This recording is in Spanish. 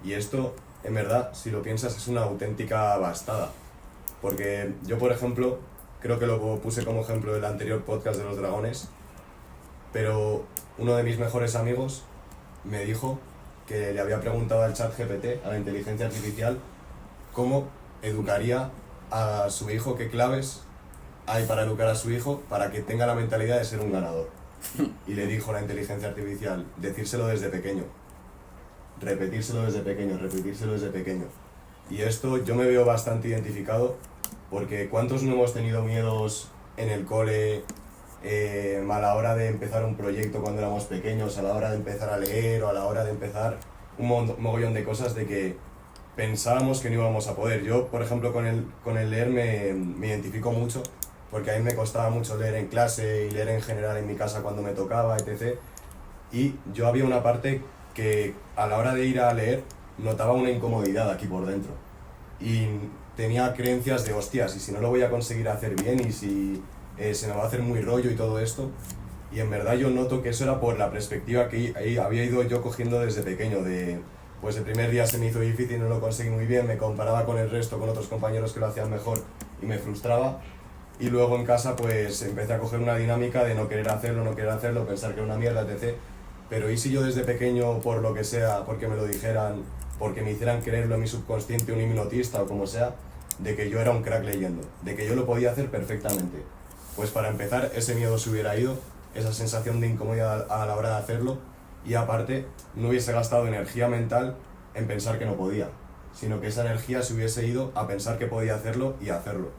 Y esto, en verdad, si lo piensas, es una auténtica bastada. Porque yo, por ejemplo, creo que lo puse como ejemplo del anterior podcast de los dragones, pero uno de mis mejores amigos me dijo que le había preguntado al ChatGPT, a la inteligencia artificial, cómo educaría a su hijo, qué claves hay para educar a su hijo para que tenga la mentalidad de ser un ganador. Y le dijo la inteligencia artificial, decírselo desde pequeño, repetírselo desde pequeño, repetírselo desde pequeño. Y esto yo me veo bastante identificado, porque ¿cuántos no hemos tenido miedos en el cole a la hora de empezar un proyecto cuando éramos pequeños, a la hora de empezar a leer o a la hora de empezar un mogollón de cosas de que pensábamos que no íbamos a poder? Yo, por ejemplo, con el leer me identifico mucho, porque a mí me costaba mucho leer en clase y leer en general en mi casa cuando me tocaba, etc. Y yo había una parte que a la hora de ir a leer notaba una incomodidad aquí por dentro. Y tenía creencias de hostias, y si no lo voy a conseguir hacer bien, y si se me va a hacer muy rollo y todo esto. Y en verdad yo noto que eso era por la perspectiva que había ido yo cogiendo desde pequeño, pues el primer día se me hizo difícil, no lo conseguí muy bien, me comparaba con el resto, con otros compañeros que lo hacían mejor y me frustraba. Y luego en casa pues empecé a coger una dinámica de no querer hacerlo, pensar que era una mierda, etc. Pero ¿y si yo desde pequeño, por lo que sea, porque me lo dijeran, porque me hicieran creerlo en mi subconsciente, un hipnotista o como sea, de que yo era un crack leyendo, de que yo lo podía hacer perfectamente? Pues para empezar, ese miedo se hubiera ido, esa sensación de incomodidad a la hora de hacerlo, y aparte no hubiese gastado energía mental en pensar que no podía, sino que esa energía se hubiese ido a pensar que podía hacerlo y hacerlo.